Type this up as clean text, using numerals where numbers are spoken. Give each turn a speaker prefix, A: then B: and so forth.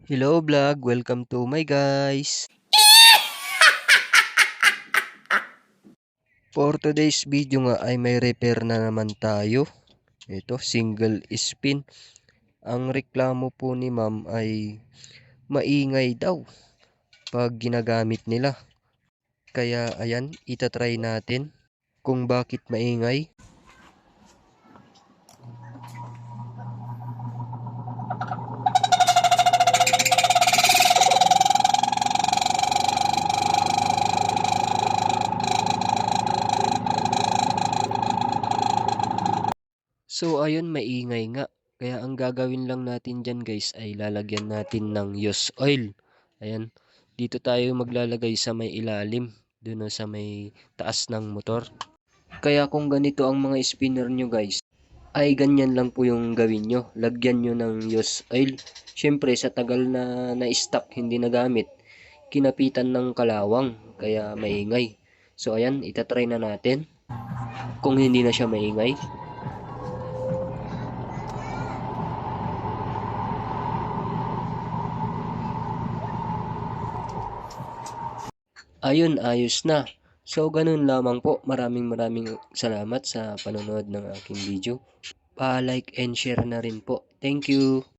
A: Hello vlog, welcome to my guys. For today's video nga ay may repair na naman tayo. Ito, single spin. Ang reklamo po ni ma'am ay maingay daw pag ginagamit nila. Kaya ayan, itatry natin kung bakit maingay. So ayun, maingay nga. Kaya ang gagawin lang natin dyan guys ay lalagyan natin ng used oil. Ayan, dito tayo maglalagay sa may ilalim, doon sa may taas ng motor. Kaya kung ganito ang mga spinner nyo guys, ay ganyan lang po yung gawin nyo. Lagyan nyo ng used oil. Siyempre sa tagal na na-stock, hindi nagamit, kinapitan ng kalawang, kaya maingay. So ayan, itatry na natin kung hindi na siya maingay. Ayun, ayos na. So ganun lamang po. Maraming salamat sa panonood ng aking video. Pa-like and share na rin po. Thank you.